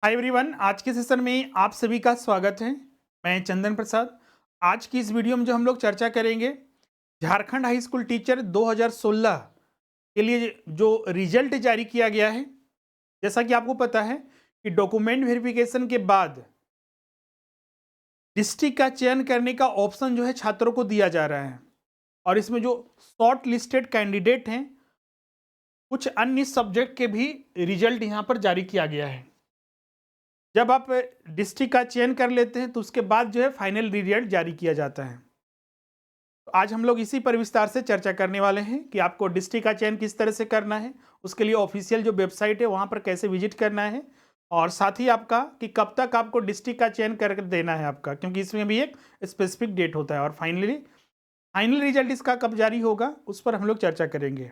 Hi everyone, आज के session में आप सभी का स्वागत है। मैं चंदन प्रसाद। आज की इस वीडियो में जो हम लोग चर्चा करेंगे, झारखंड हाई स्कूल टीचर 2016 के लिए जो रिजल्ट जारी किया गया है। जैसा कि आपको पता है कि डॉक्यूमेंट वेरिफिकेशन के बाद डिस्ट्रिक्ट का चयन करने का ऑप्शन जो है छात्रों को दिया जा रहा है, और इसमें जो शॉर्ट लिस्टेड कैंडिडेट हैं, कुछ अन्य सब्जेक्ट के भी रिजल्ट यहाँ पर जारी किया गया है। जब आप डिस्ट्रिक्ट का चयन कर लेते हैं तो उसके बाद जो है फाइनल रिजल्ट जारी किया जाता है। तो आज हम लोग इसी पर विस्तार से चर्चा करने वाले हैं कि आपको डिस्ट्रिक्ट का चयन किस तरह से करना है, उसके लिए ऑफिशियल जो वेबसाइट है वहाँ पर कैसे विजिट करना है, और साथ ही आपका कि कब तक आपको डिस्ट्रिक्ट का चयन कर देना है आपका, क्योंकि इसमें भी एक स्पेसिफिक डेट होता है, और फाइनल रिजल्ट इसका कब जारी होगा उस पर हम लोग चर्चा करेंगे।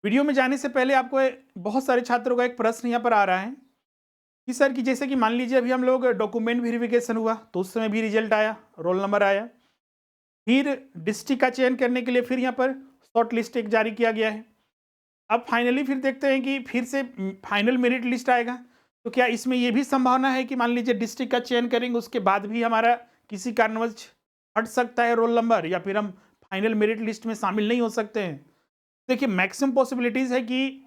वीडियो में जाने से पहले आपको बहुत सारे छात्रों का एक प्रश्न यहाँ पर आ रहा है कि सर, कि जैसे कि मान लीजिए अभी हम लोग डॉक्यूमेंट वेरिफिकेशन हुआ तो उस समय भी रिजल्ट आया, रोल नंबर आया, फिर डिस्ट्रिक्ट का चयन करने के लिए फिर यहाँ पर शॉर्ट लिस्ट एक जारी किया गया है। अब फाइनली फिर देखते हैं कि फिर से फाइनल मेरिट लिस्ट आएगा। तो क्या इसमें ये भी संभावना है कि मान लीजिए डिस्ट्रिक्ट का चयन करेंगे उसके बाद भी हमारा किसी कारणवश हट सकता है रोल नंबर, या फिर हम फाइनल मेरिट लिस्ट में शामिल नहीं हो सकते हैं? देखिए, मैक्सिमम पॉसिबिलिटीज़ है कि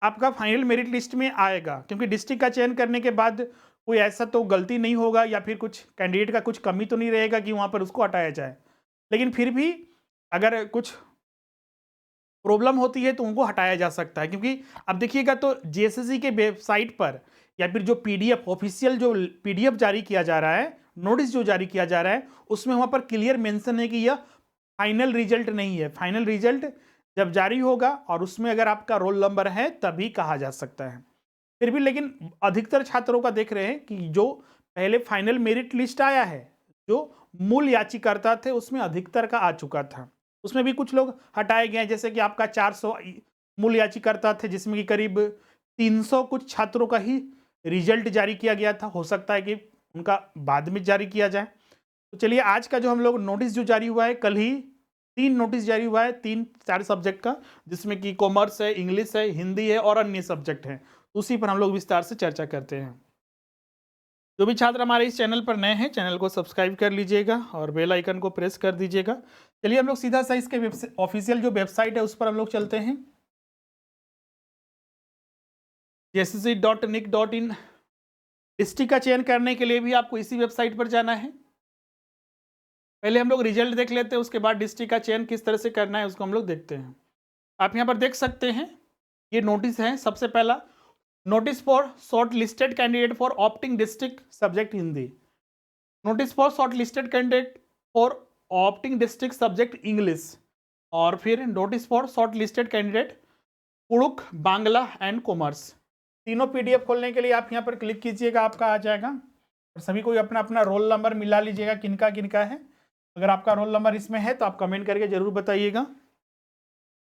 आपका फाइनल मेरिट लिस्ट में आएगा, क्योंकि डिस्ट्रिक्ट का चयन करने के बाद कोई ऐसा तो गलती नहीं होगा या फिर कुछ कैंडिडेट का कुछ कमी तो नहीं रहेगा कि वहाँ पर उसको हटाया जाए। लेकिन फिर भी अगर कुछ प्रॉब्लम होती है तो उनको हटाया जा सकता है, क्योंकि अब देखिएगा तो जेएसएससी के वेबसाइट पर या फिर जो पीडीएफ ऑफिशियल जो पीडीएफ जारी किया जा रहा है, नोटिस जो जारी किया जा रहा है, उसमें वहाँ पर क्लियर मेंशन है कि यह फाइनल रिजल्ट नहीं है। फाइनल रिजल्ट जब जारी होगा और उसमें अगर आपका रोल नंबर है तभी कहा जा सकता है। फिर भी लेकिन अधिकतर छात्रों का देख रहे हैं कि जो पहले फाइनल मेरिट लिस्ट आया है, जो मूल याचिकर्ता थे उसमें अधिकतर का आ चुका था। उसमें भी कुछ लोग हटाए गए हैं, जैसे कि आपका 400 मूल याचिकर्ता थे, जिसमें कि करीब 300 कुछ छात्रों का ही रिजल्ट जारी किया गया था। हो सकता है कि उनका बाद में जारी किया जाए। तो चलिए, आज का जो हम लोग नोटिस जो जारी हुआ है, कल ही 3 नोटिस जारी हुआ है 3-4 सब्जेक्ट का, जिसमें कि कॉमर्स है, इंग्लिश है, हिंदी है और अन्य सब्जेक्ट हैं। उसी पर हम लोग विस्तार से चर्चा करते हैं। जो भी छात्र हमारे इस चैनल पर नए हैं, चैनल को सब्सक्राइब कर लीजिएगा और बेल आइकन को प्रेस कर दीजिएगा। चलिए हम लोग सीधा सा इसके ऑफिशियल जो वेबसाइट है उस पर हम लोग चलते हैं, jcc.nic.in। डिस्ट्रिक्ट का चयन करने के लिए भी आपको इसी वेबसाइट पर जाना है। पहले हम लोग रिजल्ट देख लेते हैं, उसके बाद डिस्ट्रिक्ट का चयन किस तरह से करना है उसको हम लोग देखते हैं। आप यहाँ पर देख सकते हैं, ये नोटिस है। सबसे पहला notice for short listed candidate for opting district subject Hindi, notice for short listed candidate for opting district subject English, और फिर notice for short listed candidate Kurukh Bangla and commerce. तीनों पीडीएफ खोलने के लिए आप यहाँ पर क्लिक कीजिएगा, आपका आ जाएगा, और सभी को अपना अपना रोल नंबर मिला लीजिएगा किनका किनका है। अगर आपका रोल नंबर इसमें है तो आप कमेंट करके जरूर बताइएगा।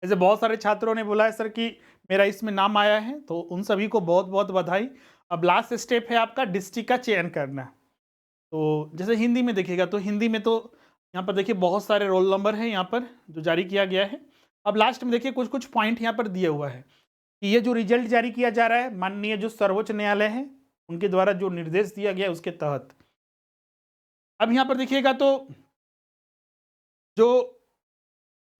ऐसे बहुत सारे छात्रों ने बोला है सर कि मेरा इसमें नाम आया है, तो उन सभी को बहुत बहुत बधाई। अब लास्ट स्टेप है आपका डिस्ट्रिक्ट का चयन करना। तो जैसे हिंदी में देखिएगा तो हिंदी में तो यहाँ पर देखिए बहुत सारे रोल नंबर हैं यहाँ पर जो जारी किया गया है। अब लास्ट में देखिए कुछ कुछ पॉइंट यहाँ पर दिया हुआ है कि ये जो रिजल्ट जारी किया जा रहा है माननीय जो सर्वोच्च न्यायालय है उनके द्वारा जो निर्देश दिया गया है उसके तहत। अब यहाँ पर देखिएगा तो जो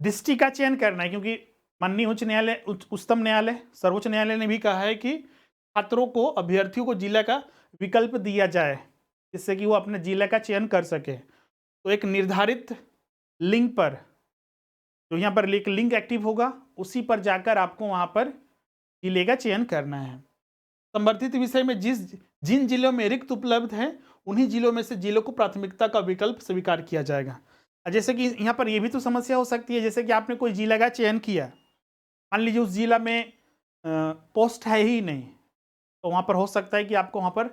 डिस्ट्रिक्ट का चयन करना है, क्योंकि माननीय उच्च न्यायालय उच्चतम न्यायालय सर्वोच्च न्यायालय ने भी कहा है कि छात्रों को अभ्यर्थियों को जिला का विकल्प दिया जाए, जिससे कि वो अपने जिला का चयन कर सके। तो एक निर्धारित लिंक पर जो यहाँ पर एक लिंक एक्टिव होगा उसी पर जाकर आपको वहाँ पर जिले का चयन करना है। संबंधित विषय में जिन जिलों में रिक्त उपलब्ध है उन्हीं जिलों में से जिलों को प्राथमिकता का विकल्प स्वीकार किया जाएगा। जैसे कि यहाँ पर यह भी तो समस्या हो सकती है, जैसे कि आपने कोई जिला का चयन किया, मान लीजिए उस जिला में पोस्ट है ही नहीं, तो वहाँ पर हो सकता है कि आपको वहाँ पर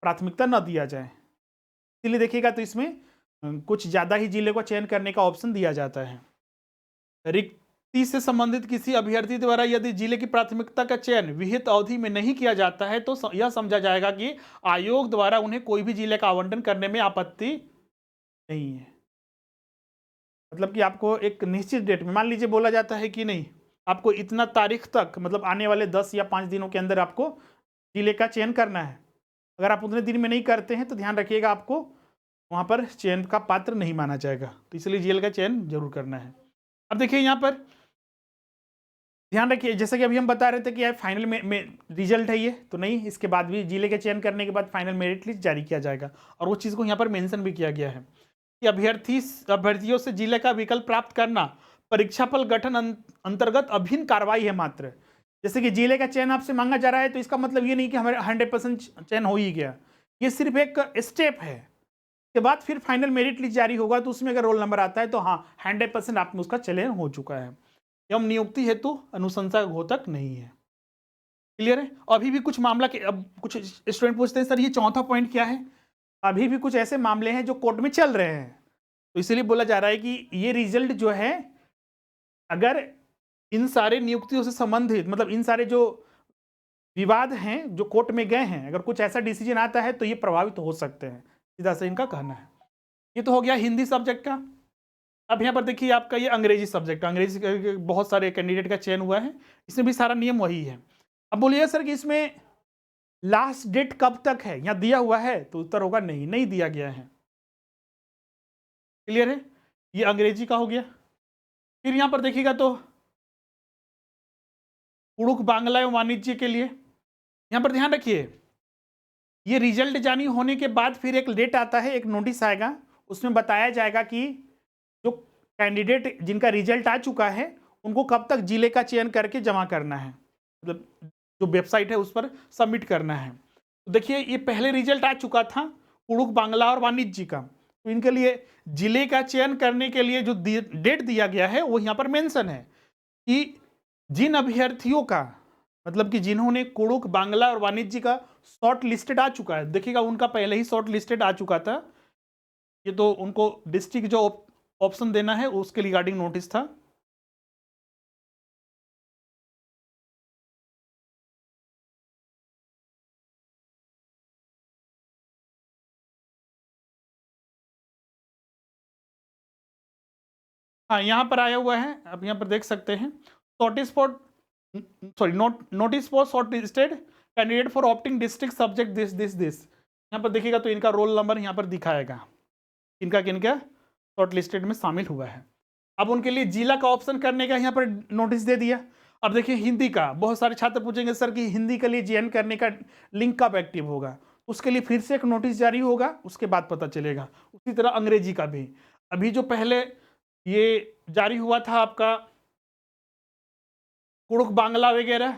प्राथमिकता न दिया जाए। इसलिए देखिएगा तो इसमें कुछ ज़्यादा ही जिले को चयन करने का ऑप्शन दिया जाता है। रिक्ति से संबंधित किसी अभ्यर्थी द्वारा यदि जिले की प्राथमिकता का चयन विहित अवधि में नहीं किया जाता है तो यह समझा जाएगा कि आयोग द्वारा उन्हें कोई भी जिले का आवंटन करने में आपत्ति नहीं है। मतलब कि आपको एक निश्चित डेट में मान लीजिए बोला जाता है कि नहीं, आपको इतना तारीख तक, मतलब आने वाले 10 या 5 दिनों के अंदर आपको जिले का चयन करना है, अगर आप उतने दिन में नहीं करते हैं तो ध्यान रखिएगा, आपको वहाँ पर चयन का पात्र नहीं माना जाएगा। तो इसलिए जीएल का चयन जरूर करना है। अब देखिए यहाँ पर ध्यान रखिए, जैसे कि अभी हम बता रहे थे कि यार फाइनल में रिजल्ट है ये, तो नहीं, इसके बाद भी जिले के चयन करने के बाद फाइनल मेरिट लिस्ट जारी किया जाएगा। और वो चीज़ को यहाँ पर मेंशन भी किया गया है कि अभ्यर्थियों से जिले का विकल्प प्राप्त करना परीक्षाफल गठन अंतर्गत अभिन्न कार्रवाई है मात्र। जैसे कि जिले का चयन आपसे मांगा जा रहा है, तो इसका मतलब ये नहीं कि हमारे 100% चयन हो ही गया, ये सिर्फ एक स्टेप है। के बाद फिर फाइनल मेरिट लिस्ट जारी होगा, तो उसमें अगर रोल नंबर आता है तो हाँ 100% आप में उसका चयन हो चुका है। एवं नियुक्ति हेतु अनुशंसा घोषक नहीं है। क्लियर है? अभी भी कुछ मामला के, अब कुछ स्टूडेंट पूछते हैं सर ये चौथा पॉइंट क्या है। अभी भी कुछ ऐसे मामले हैं जो कोर्ट में चल रहे हैं, तो इसलिए बोला जा रहा है कि ये रिजल्ट जो है, अगर इन सारे नियुक्तियों से संबंधित, मतलब इन सारे जो विवाद हैं जो कोर्ट में गए हैं, अगर कुछ ऐसा डिसीजन आता है तो ये प्रभावित हो सकते हैं, सीधा से इनका कहना है। ये तो हो गया हिंदी सब्जेक्ट का। अब यहाँ पर देखिए आपका ये अंग्रेजी सब्जेक्ट, अंग्रेजी के बहुत सारे कैंडिडेट का चयन हुआ है, इसमें भी सारा नियम वही है। अब बोलिए सर कि इसमें लास्ट डेट कब तक है, यहाँ दिया हुआ है, तो उत्तर होगा नहीं, नहीं दिया गया है। क्लियर है? ये अंग्रेजी का हो गया। फिर यहाँ पर देखिएगा तो कुड़ुख बांग्ला एवं वाणिज्य के लिए यहाँ पर ध्यान रखिए, ये रिजल्ट जारी होने के बाद फिर एक डेट आता है, एक नोटिस आएगा, उसमें बताया जाएगा कि जो कैंडिडेट जिनका रिजल्ट आ चुका है उनको कब तक जिले का चयन करके जमा करना है, मतलब जो वेबसाइट है उस पर सबमिट करना है। तो देखिए ये पहले रिजल्ट आ चुका था कुड़ुख बांग्ला और वाणिज्य का, तो इनके लिए जिले का चयन करने के लिए जो डेट दिया गया है वो यहाँ पर मेंशन है कि जिन अभ्यर्थियों का, मतलब कि जिन्होंने कुड़ुख बांग्ला और वाणिज्य का शॉर्ट लिस्टेड आ चुका है, देखिएगा उनका पहले ही शॉर्ट लिस्टेड आ चुका था, ये तो उनको डिस्ट्रिक्ट जो ऑप्शन देना है उसके रिगार्डिंग नोटिस था। हाँ यहाँ पर आया हुआ है, आप यहाँ पर देख सकते हैं, notice for short listed candidate for opting district subject this. यहाँ पर देखिएगा तो इनका रोल नंबर यहाँ पर दिखाएगा, किनका किनका शॉर्ट लिस्टेड में शामिल हुआ है। अब उनके लिए जिला का ऑप्शन करने का यहाँ पर नोटिस दे दिया। अब देखिए हिंदी का, बहुत सारे छात्र पूछेंगे सर कि हिंदी के लिए चयन करने का लिंक कब एक्टिव होगा, उसके लिए फिर से एक नोटिस जारी होगा, उसके बाद पता चलेगा। उसी तरह अंग्रेजी का भी, अभी जो पहले ये जारी हुआ था आपका कुड़ुख बांग्ला वगैरह,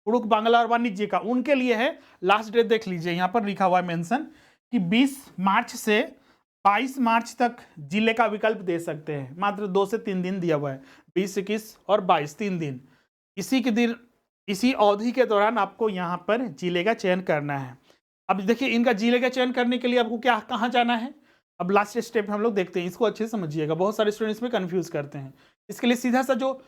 कुड़ुख बांग्ला और वाणिज्य का, उनके लिए है लास्ट डेट देख लीजिए, यहाँ पर लिखा हुआ है मेंशन कि 20 मार्च से 22 मार्च तक जिले का विकल्प दे सकते हैं, मात्र 2 से 3 दिन दिया हुआ है, 20, 21 और 22, 3 दिन। इसी के दिन, इसी अवधि के दौरान आपको यहाँ पर जिले का चयन करना है। अब देखिए इनका जिले का चयन करने के लिए आपको क्या, कहाँ जाना है, अब लास्ट स्टेप हम लोग देखते हैं, इसको अच्छे से समझिएगा, बहुत सारे स्टूडेंट्स इसमें कंफ्यूज करते हैं। इसके लिए सीधा सा जो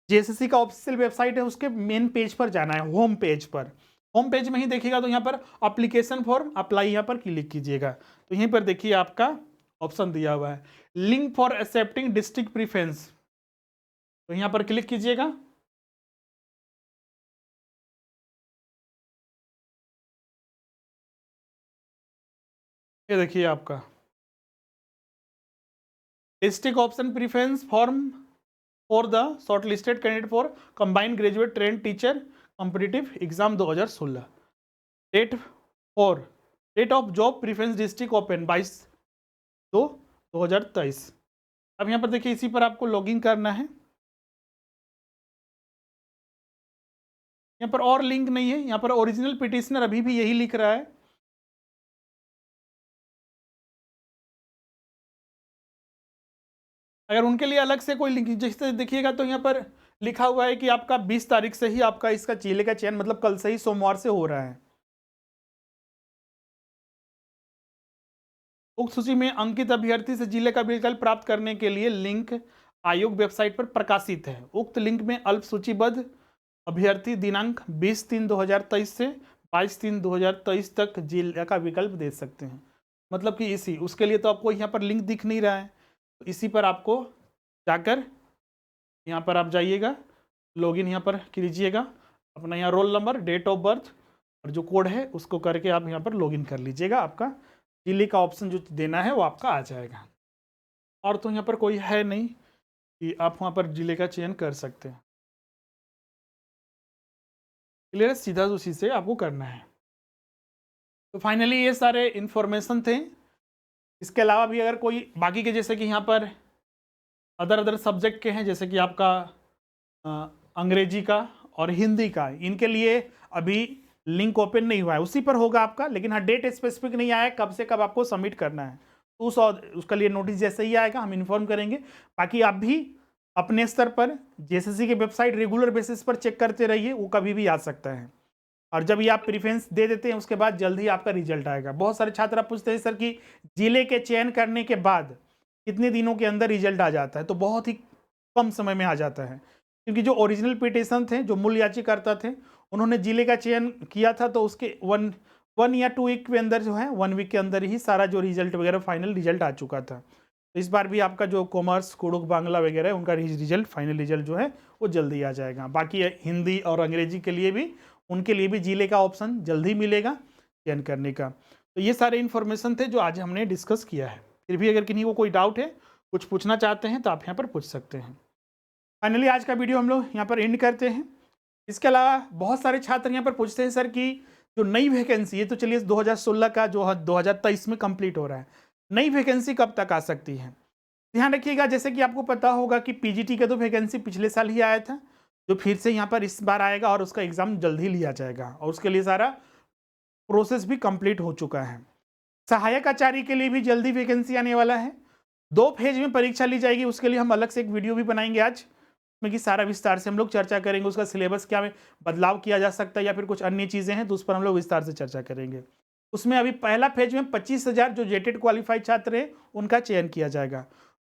जेएसएससी का ऑफिशियल वेबसाइट है उसके मेन पेज पर जाना है, होम पेज पर। होम पेज में ही देखिएगा तो यहाँ पर एप्लीकेशन फॉर्म अप्लाई यहाँ पर क्लिक कीजिएगा, तो यहीं पर देखिए आपका ऑप्शन दिया हुआ है link for accepting district preference, तो यहाँ पर क्लिक कीजिएगा। ये देखिए आपका district option preference form for the shortlisted candidate for combined graduate trained teacher competitive exam 2016। Date of job preference district open 22/2/2023। अब यहाँ पर देखिए इसी पर आपको लॉगिन करना है, यहाँ पर और लिंक नहीं है, यहाँ पर ओरिजिनल पिटिशनर अभी भी यही लिख रहा है। अगर उनके लिए अलग से कोई लिंक, जैसे देखिएगा तो यहाँ पर लिखा हुआ है कि आपका 20 तारीख से ही आपका इसका जिले का चयन, मतलब कल से ही, सोमवार से हो रहा है। उक्त सूची में अंकित अभ्यर्थी से जिले का विकल्प प्राप्त करने के लिए लिंक आयोग वेबसाइट पर प्रकाशित है। उक्त लिंक में अल्प सूचीबद्ध अभ्यर्थी दिनांक 20/3/2023 से 22/3/2023 तक जिले का विकल्प दे सकते हैं। मतलब कि इसी, उसके लिए तो आपको यहाँ पर लिंक दिख नहीं रहा है, तो इसी पर आपको जाकर यहाँ पर आप जाइएगा, लॉगिन यहाँ पर कीजिएगा, अपना यहाँ roll number, date of birth और जो कोड है उसको करके आप यहाँ पर लॉगिन कर लीजिएगा। आपका जिले का ऑप्शन जो देना है वो आपका आ जाएगा। और तो यहाँ पर कोई है नहीं कि आप वहाँ पर जिले का चयन कर सकते हैं। क्लियर है, सीधा उसी से आपको करना है। तो फाइनली ये सारे इन्फॉर्मेशन थे। इसके अलावा भी अगर कोई बाकी के, जैसे कि यहाँ पर अदर सब्जेक्ट के हैं, जैसे कि आपका अंग्रेजी का और हिंदी का, इनके लिए अभी लिंक ओपन नहीं हुआ है, उसी पर होगा आपका। लेकिन हाँ, डेट स्पेसिफिक नहीं आया है कब से कब आपको सबमिट करना है, तो उसका लिए नोटिस जैसे ही आएगा हम इन्फॉर्म करेंगे। बाकी आप भी अपने स्तर पर जेएसएससी की वेबसाइट रेगुलर बेसिस पर चेक करते रहिए, वो कभी भी आ सकता है। और जब ये आप प्रेफरेंस दे देते हैं उसके बाद जल्द ही आपका रिजल्ट आएगा। बहुत सारे छात्र आप पूछते हैं सर कि जिले के चयन करने के बाद कितने दिनों के अंदर रिजल्ट आ जाता है, तो बहुत ही कम समय में आ जाता है, क्योंकि जो ओरिजिनल पिटिशन थे, जो मूल याचिकाकर्ता थे, उन्होंने जिले का चयन किया था, तो उसके वन या 2 वीक के अंदर जो है, 1 वीक के अंदर ही सारा जो रिजल्ट वगैरह फाइनल रिजल्ट आ चुका था। तो इस बार भी आपका जो कॉमर्स, कुड़ुक, बांग्ला वगैरह उनका रिजल्ट, फाइनल रिजल्ट जो है वो जल्दी आ जाएगा। बाकी हिंदी और अंग्रेजी के लिए भी, उनके लिए भी जिले का ऑप्शन जल्दी मिलेगा चयन करने का। तो ये सारे इन्फॉर्मेशन थे जो आज हमने डिस्कस किया है। फिर भी अगर किन्हीं को कोई डाउट है, कुछ पूछना चाहते हैं, तो आप यहाँ पर पूछ सकते हैं। फाइनली आज का वीडियो हम लोग यहाँ पर एंड करते हैं। इसके अलावा बहुत सारे छात्र यहाँ पर पूछते हैं सर कि जो नई वैकेंसी है, तो चलिए 2016 का जो 2023 में कंप्लीट हो रहा है, नई वैकेंसी कब तक आ सकती है। ध्यान रखिएगा, जैसे कि आपको पता होगा कि पीजीटी का तो वैकेंसी पिछले साल ही आया था, जो फिर से यहाँ पर इस बार आएगा और उसका एग्जाम जल्द ही लिया जाएगा, और उसके लिए सारा प्रोसेस भी कंप्लीट हो चुका है। सहायक आचार्य के लिए भी जल्दी वैकेंसी आने वाला है, 2 फेज में परीक्षा ली जाएगी। उसके लिए हम अलग से एक वीडियो भी बनाएंगे आज, में कि सारा विस्तार से हम लोग चर्चा करेंगे, उसका सिलेबस क्या में बदलाव किया जा सकता है या फिर कुछ अन्य चीज़ें हैं, तो उस पर हम लोग विस्तार से चर्चा करेंगे। उसमें अभी पहला फेज में 25,000 जो जेटेड क्वालिफाइड छात्र हैं उनका चयन किया जाएगा।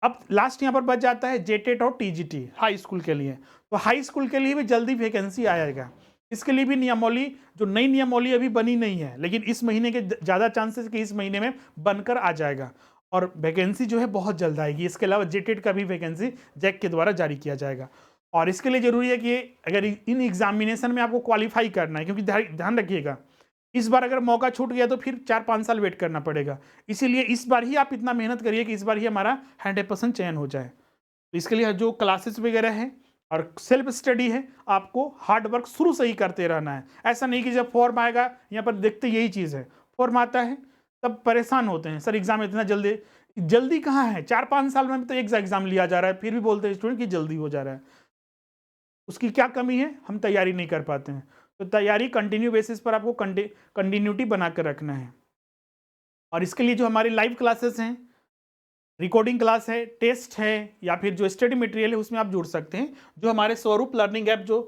अब लास्ट यहाँ पर बच जाता है जेटेड और टीजीटी हाई स्कूल के लिए, तो हाई स्कूल के लिए भी जल्दी वैकेंसी आएगा। इसके लिए भी नियमावली, जो नई नियमावली अभी बनी नहीं है, लेकिन इस महीने के ज़्यादा चांसेस कि इस महीने में बनकर आ जाएगा, और वैकेंसी जो है बहुत जल्द आएगी। इसके अलावा जेटेड का भी वैकेंसी जैक के द्वारा जारी किया जाएगा। और इसके लिए जरूरी है कि अगर इन एग्जामिनेशन में आपको क्वालिफाई करना है, क्योंकि ध्यान रखिएगा, इस बार अगर मौका छूट गया तो फिर 4-5 साल वेट करना पड़ेगा। इसीलिए इस बार ही आप इतना मेहनत करिए कि इस बार ही हमारा 100% चयन हो जाए। तो इसके लिए जो क्लासेस वगैरह है और सेल्फ स्टडी है, आपको हार्ड वर्क शुरू से ही करते रहना है। ऐसा नहीं कि जब फॉर्म आएगा, यहाँ पर देखते यही चीज़ है, फॉर्म आता है तब परेशान होते हैं, सर एग्जाम इतना जल्दी कहाँ है, 4-5 साल में तो एक एग्जाम लिया जा रहा है, फिर भी बोलते हैं स्टूडेंट कि जल्दी हो जा रहा है। उसकी क्या कमी है, हम तैयारी नहीं कर पाते हैं। तो तैयारी कंटिन्यू बेसिस पर आपको कंटिन्यूटी बना कर रखना है। और इसके लिए जो हमारी लाइव क्लासेस हैं, रिकॉर्डिंग क्लास है, टेस्ट है, या फिर जो स्टडी मटेरियल है, उसमें आप जुड़ सकते हैं। जो हमारे स्वरूप लर्निंग ऐप जो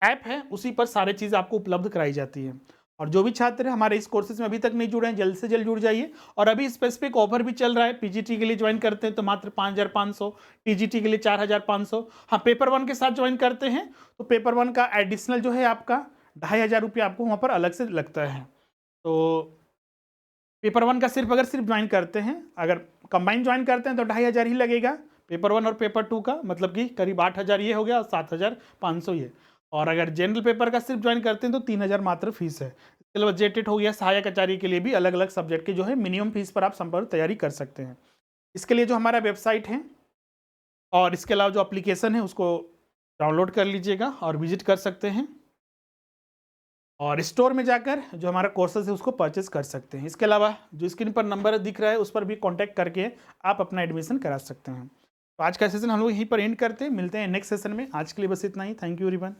ऐप है, उसी पर सारी चीज़ आपको उपलब्ध कराई जाती है। और जो भी छात्र हमारे इस कोर्सेज में अभी तक नहीं जुड़े हैं, जल्द से जल्द जुड़ जाइए। और अभी स्पेसिफिक ऑफर भी चल रहा है, पीजीटी के लिए ज्वाइन करते हैं तो मात्र 5,500, टीजीटी के लिए 4,500। हाँ, पेपर 1 के साथ ज्वाइन करते हैं तो पेपर 1 का एडिशनल जो है आपका 2,500 रुपये आपको वहाँ पर अलग से लगता है। तो पेपर 1 का सिर्फ ज्वाइन करते हैं, अगर कंबाइन ज्वाइन करते हैं तो 2,500 ही लगेगा पेपर 1 और पेपर 2 का, मतलब कि करीब 8,000 ये हो गया और 7,500 ये। और अगर जनरल पेपर का सिर्फ ज्वाइन करते हैं तो 3,000 मात्र फीस है। इसके अलावा जेटेट हो गया, सहायक आचार्य के लिए भी अलग अलग सब्जेक्ट के जो है मिनिमम फीस पर आप संपर्क तैयारी कर सकते हैं। इसके लिए जो हमारा वेबसाइट है और इसके अलावा जो एप्लीकेशन है उसको डाउनलोड कर लीजिएगा और विजिट कर सकते हैं, और स्टोर में जाकर जो हमारा कोर्सेज है उसको परचेज कर सकते हैं। इसके अलावा जो स्क्रीन पर नंबर दिख रहा है उस पर भी कांटेक्ट करके आप अपना एडमिशन करा सकते हैं। तो आज का सेशन हम लोग यहीं पर एंड करते हैं, मिलते हैं नेक्स्ट सेशन में। आज के लिए बस इतना ही। Thank you everyone.